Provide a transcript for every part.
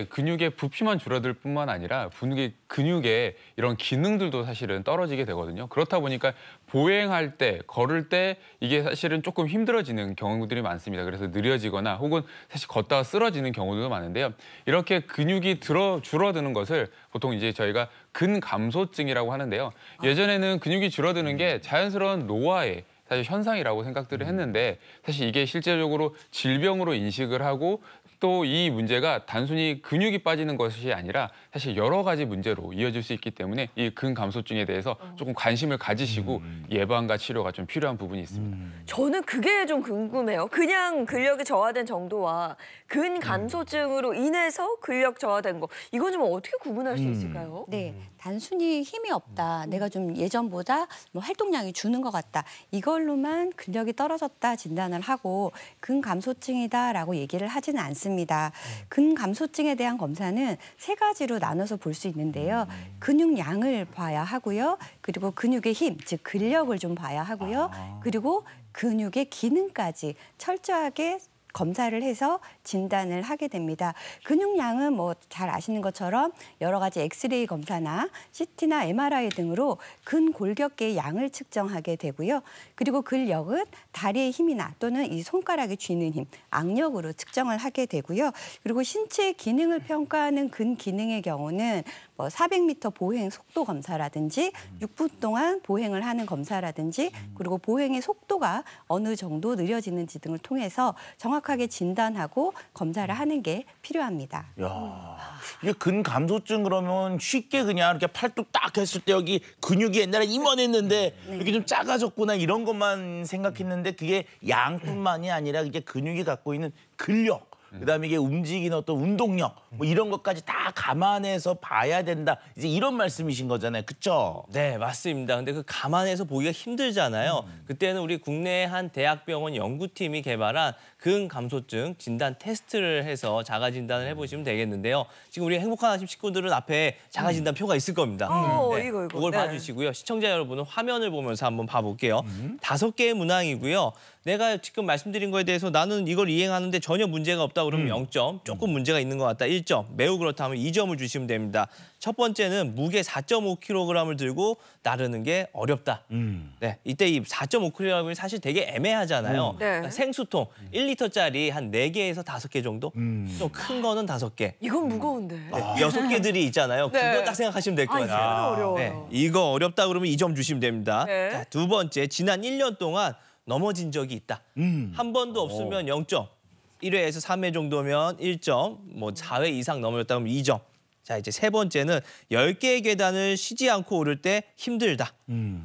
근육의 부피만 줄어들 뿐만 아니라 근육의 이런 기능들도 사실은 떨어지게 되거든요. 그렇다 보니까 보행할 때, 걸을 때 이게 사실은 조금 힘들어지는 경우들이 많습니다. 그래서 느려지거나 혹은 사실 걷다가 쓰러지는 경우도 많은데요. 이렇게 근육이 줄어드는 것을 보통 이제 저희가 근감소증이라고 하는데요. 예전에는 근육이 줄어드는 게 자연스러운 노화의 사실 현상이라고 생각들을 했는데 사실 이게 실제적으로 질병으로 인식을 하고 또 이 문제가 단순히 근육이 빠지는 것이 아니라 사실 여러 가지 문제로 이어질 수 있기 때문에 이 근감소증에 대해서 조금 관심을 가지시고 예방과 치료가 좀 필요한 부분이 있습니다. 저는 그게 좀 궁금해요. 그냥 근력이 저하된 정도와 근감소증으로 인해서 근력 저하된 거 이건 좀 어떻게 구분할 수 있을까요? 네, 단순히 힘이 없다, 내가 좀 예전보다 뭐 활동량이 주는 것 같다, 이걸로만 근력이 떨어졌다 진단을 하고 근감소증이다라고 얘기를 하지는 않습니다. 근감소증에 대한 검사는 세 가지로 나눠서 볼 수 있는데요. 근육량을 봐야 하고요. 그리고 근육의 힘, 즉 근력을 좀 봐야 하고요. 그리고 근육의 기능까지 철저하게 검사를 해서 진단을 하게 됩니다. 근육량은 뭐 잘 아시는 것처럼 여러 가지 엑스레이 검사나 CT나 MRI 등으로 근골격계의 양을 측정하게 되고요. 그리고 근력은 다리의 힘이나 또는 이 손가락에 쥐는 힘, 악력으로 측정을 하게 되고요. 그리고 신체 기능을 평가하는 근기능의 경우는 뭐 400m 보행 속도 검사라든지 6분 동안 보행을 하는 검사라든지 그리고 보행의 속도가 어느 정도 느려지는지 등을 통해서 정확하게 진단하고 검사를 하는 게 필요합니다. 야, 이게 근감소증 그러면 쉽게 그냥 이렇게 팔뚝 딱 했을 때 여기 근육이 옛날에 이만했는데 이렇게 좀 작아졌구나 이런 것만 생각했는데 그게 양뿐만이 아니라 이게 근육이 갖고 있는 근력, 그다음에 이게 움직이는 어떤 운동력 뭐 이런 것까지 다 감안해서 봐야 된다. 이제 이런 말씀이신 거잖아요. 그렇죠? 네, 맞습니다. 근데 그 감안해서 보기가 힘들잖아요. 그때는 우리 국내 한 대학병원 연구팀이 개발한 근감소증 진단 테스트를 해서 자가 진단을 해보시면 되겠는데요. 지금 우리 행복한 아침 식구들은 앞에 자가 진단 표가 있을 겁니다. 네, 이거. 그걸 네. 봐주시고요. 시청자 여러분은 화면을 보면서 한번 봐볼게요. 5개의 문항이고요. 내가 지금 말씀드린 거에 대해서 나는 이걸 이행하는데 전혀 문제가 없다 그러면 0점, 조금 문제가 있는 것 같다 1점, 매우 그렇다면 2점을 주시면 됩니다. 첫 번째는 무게 4.5kg을 들고 나르는 게 어렵다. 네, 이때 이 4.5kg이 사실 되게 애매하잖아요. 그러니까 생수통 1리터짜리 한 4개에서 5개 정도? 좀 큰 거는 5개. 이건 무거운데. 네, 6개들이 있잖아요. 네. 그거 딱 생각하시면 될 것 같아요. 이건 어려워요. 네, 이거 어렵다 그러면 2점 주시면 됩니다. 네. 자, 두 번째, 지난 1년 동안 넘어진 적이 있다. 한 번도 없으면 0점. 1회에서 3회 정도면 1점, 뭐 4회 이상 넘어졌다 그러면 2점. 자, 이제 세 번째는 10개의 계단을 쉬지 않고 오를 때 힘들다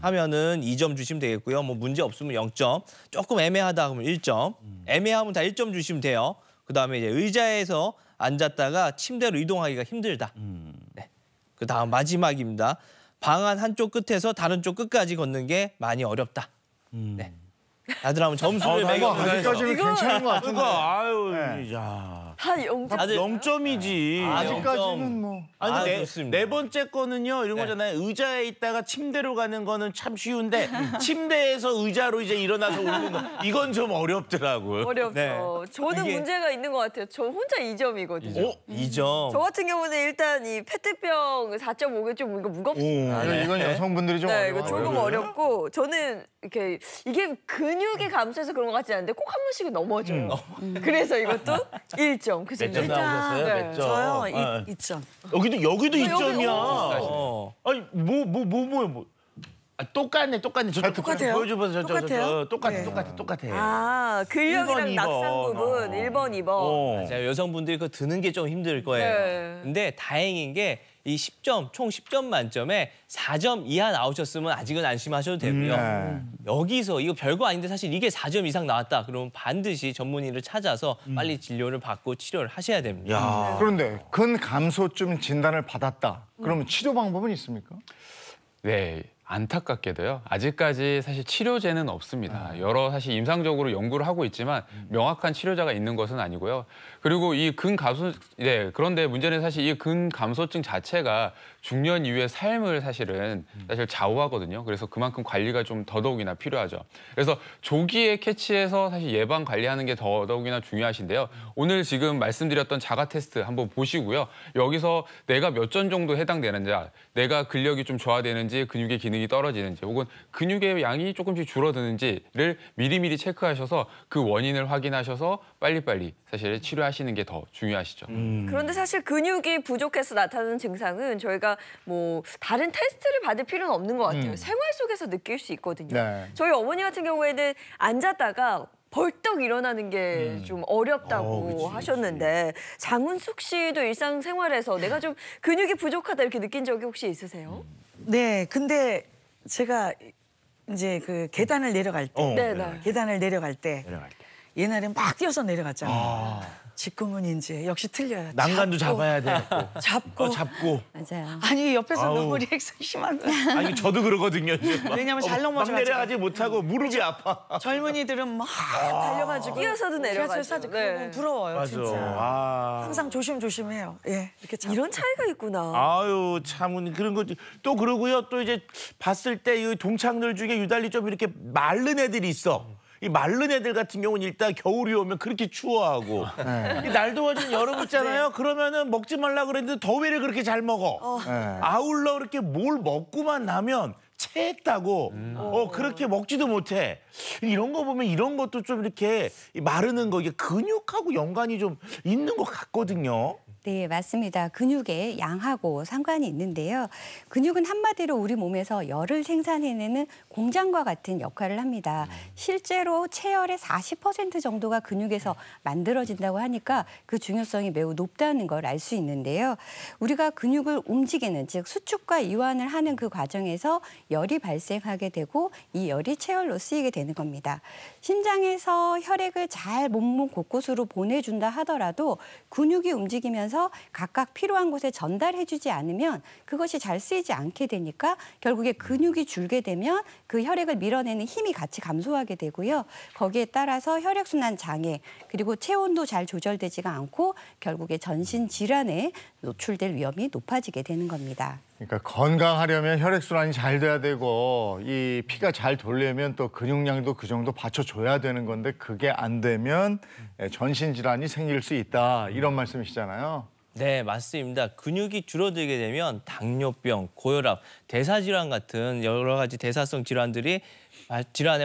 하면은 2점 주시면 되겠고요. 뭐 문제 없으면 0점. 조금 애매하다 그러면 1점. 애매하면 다 1점 주시면 돼요. 그다음에 이제 의자에서 앉았다가 침대로 이동하기가 힘들다. 네. 그다음 마지막입니다. 방안 한쪽 끝에서 다른 쪽 끝까지 걷는 게 많이 어렵다. 네. 다들 한번 점수를 매겨보세요. 아직까지는 괜찮은 것 같은데. 아유, 야. 한 0점. 다들 0점이지. 아직까지는 뭐. 아니, 좋습니다. 네 번째 거는요, 이런 거잖아요. 의자에 있다가 침대로 가는 거는 참 쉬운데, 침대에서 의자로 이제 일어나서 오는 거, 이건 좀 어렵더라고요. 어렵죠. 네. 저는 이게- 문제가 있는 것 같아요. 저 혼자 2점이거든요. 2점. 저 같은 경우는 일단 이 페트병 4.5개 좀 이거 무겁습니다. 이건 여성분들이 좀 네, 어려워요. 이거 조금 어렵고 저는 이렇게 이게 근육이 감소해서 그런 것 같지 않은데 꼭 한 번씩은 넘어져요. 그래서 이것도 1점. 그래서 몇 점 일단 나오셨어요? 네. 몇 점? 저요, 2점. 여기도 여기, 2점이야. 어. 아니, 뭐. 아, 똑같네. 똑같아요? 보여줘보세요. 똑같아요? 똑같아. 아, 근력이랑 1번, 낙상 2번. 부분 1번, 2번. 자, 여성분들이 그거 드는 게 좀 힘들 거예요. 네. 근데 다행인 게 이 10점, 총 10점 만점에 4점 이하 나오셨으면 아직은 안심하셔도 되고요. 여기서 이거 별거 아닌데 사실 이게 4점 이상 나왔다. 그러면 반드시 전문의를 찾아서 빨리 진료를 받고 치료를 하셔야 됩니다. 야. 그런데 근감소증 진단을 받았다. 그러면 치료 방법은 있습니까? 네, 안타깝게도요. 아직까지 사실 치료제는 없습니다. 여러 사실 임상적으로 연구를 하고 있지만 명확한 치료제가 있는 것은 아니고요. 그리고 이 그런데 문제는 사실 이 근감소증 자체가 중년 이후의 삶을 사실 좌우하거든요. 그래서 그만큼 관리가 좀 더더욱이나 필요하죠. 그래서 조기에 캐치해서 사실 예방 관리하는 게 더더욱이나 중요하신데요. 오늘 지금 말씀드렸던 자가 테스트 한번 보시고요. 여기서 내가 몇 전 정도 해당되는지, 내가 근력이 좀 저하되는지, 근육의 기능이 떨어지는지, 혹은 근육의 양이 조금씩 줄어드는지를 미리미리 체크하셔서 그 원인을 확인하셔서 빨리빨리 사실 치료하시는 게 더 중요하시죠. 그런데 사실 근육이 부족해서 나타나는 증상은 저희가 뭐 다른 테스트를 받을 필요는 없는 것 같아요. 생활 속에서 느낄 수 있거든요. 네. 저희 어머니 같은 경우에는 앉았다가 벌떡 일어나는 게 좀 어렵다고 하셨는데 장훈숙 씨도 일상생활에서 내가 좀 근육이 부족하다 이렇게 느낀 적이 혹시 있으세요? 네, 근데 제가 이제 그 계단을 내려갈 때, 네. 계단을 내려갈 때 옛날에 막 뛰어서 내려갔잖아요. 지금은 이제 역시 틀려요. 난간도 잡아야 돼. 잡고. 잡고. 맞아요. 아니 옆에서 아우. 너무 리액션 심한 거야. 아니 저도 그러거든요. 지금. 왜냐면 잘 막 넘어져가지고. 내려가지 못하고 무릎이 아파. 젊은이들은 막 달려가지고 뛰어서도 내려가죠. 지하철 네. 그거 부러워요, 맞아. 진짜. 아. 항상 조심조심해요. 예, 이렇게 잡고. 이런 차이가 있구나. 아유 참 그런 거 또 그러고요. 또 이제 봤을 때 이 동창들 중에 유달리 좀 이렇게 마른 애들이 있어. 이 마른 애들 같은 경우는 일단 겨울이 오면 그렇게 추워하고 이 날 더워진 여름 있잖아요. 그러면은 먹지 말라 그랬는데 더위를 그렇게 잘 먹어. 아울러 이렇게 뭘 먹고만 나면 체했다고 그렇게 먹지도 못해. 이런 거 보면 이런 것도 좀 이렇게 마르는 거 이게 근육하고 연관이 좀 있는 것 같거든요. 네, 맞습니다. 근육의 양하고 상관이 있는데요. 근육은 한마디로 우리 몸에서 열을 생산해내는 공장과 같은 역할을 합니다. 실제로 체열의 40% 정도가 근육에서 만들어진다고 하니까 그 중요성이 매우 높다는 걸 알 수 있는데요. 우리가 근육을 움직이는, 즉 수축과 이완을 하는 그 과정에서 열이 발생하게 되고 이 열이 체열로 쓰이게 되는 겁니다. 심장에서 혈액을 잘 몸 곳곳으로 보내준다 하더라도 근육이 움직이면서 각각 필요한 곳에 전달해주지 않으면 그것이 잘 쓰이지 않게 되니까 결국에 근육이 줄게 되면 그 혈액을 밀어내는 힘이 같이 감소하게 되고요. 거기에 따라서 혈액순환 장애 그리고 체온도 잘 조절되지가 않고 결국에 전신 질환에 노출될 위험이 높아지게 되는 겁니다. 그러니까 건강하려면 혈액순환이 잘 돼야 되고 이 피가 잘 돌려면 또 근육량도 그 정도 받쳐줘야 되는 건데 그게 안 되면 전신 질환이 생길 수 있다 이런 말씀이시잖아요. 네, 맞습니다. 근육이 줄어들게 되면 당뇨병, 고혈압, 대사질환 같은 여러 가지 대사성 질환의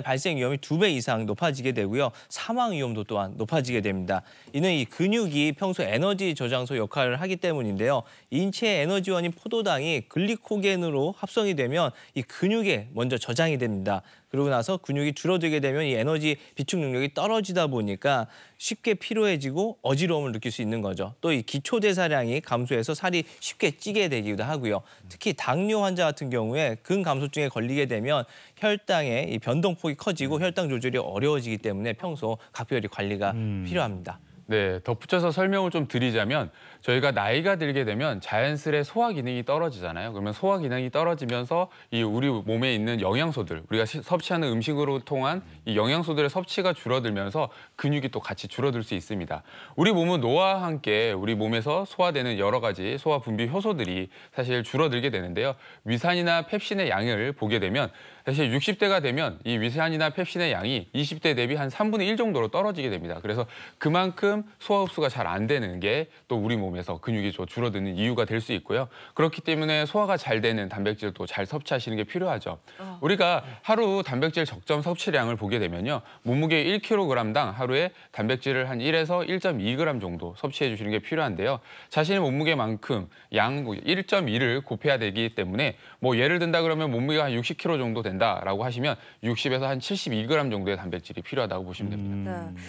발생 위험이 2배 이상 높아지게 되고요. 사망 위험도 또한 높아지게 됩니다. 이는 이 근육이 평소 에너지 저장소 역할을 하기 때문인데요. 인체의 에너지원인 포도당이 글리코겐으로 합성이 되면 이 근육에 먼저 저장이 됩니다. 그러고 나서 근육이 줄어들게 되면 이 에너지 비축 능력이 떨어지다 보니까 쉽게 피로해지고 어지러움을 느낄 수 있는 거죠. 또 이 기초대사량이 감소해서 살이 쉽게 찌게 되기도 하고요. 특히 당뇨 환자 같은 경우에 근감소증에 걸리게 되면 혈당의 이 변동폭이 커지고 혈당 조절이 어려워지기 때문에 평소 각별히 관리가 필요합니다. 네, 덧붙여서 설명을 좀 드리자면 저희가 나이가 들게 되면 자연스레 소화 기능이 떨어지잖아요. 그러면 소화 기능이 떨어지면서 이 우리 몸에 있는 영양소들, 우리가 섭취하는 음식으로 통한 이 영양소들의 섭취가 줄어들면서 근육이 또 같이 줄어들 수 있습니다. 우리 몸은 노화와 함께 우리 몸에서 소화되는 여러 가지 소화 분비 효소들이 사실 줄어들게 되는데요. 위산이나 펩신의 양을 보게 되면 사실 60대가 되면 이 위산이나 펩신의 양이 20대 대비 한 3분의 1 정도로 떨어지게 됩니다. 그래서 그만큼 소화 흡수가 잘 안 되는 게 또 우리 몸에서 근육이 줄어드는 이유가 될 수 있고요. 그렇기 때문에 소화가 잘 되는 단백질도 잘 섭취하시는 게 필요하죠. 우리가 하루 단백질 적정 섭취량을 보게 되면요. 몸무게 1kg당 하루에 단백질을 한 1에서 1.2g 정도 섭취해 주시는 게 필요한데요. 자신의 몸무게만큼 양 1.2를 곱해야 되기 때문에 뭐 예를 든다 그러면 몸무게가 한 60kg 정도 된다라고 하시면 60에서 한 72g 정도의 단백질이 필요하다고 보시면 됩니다. 네.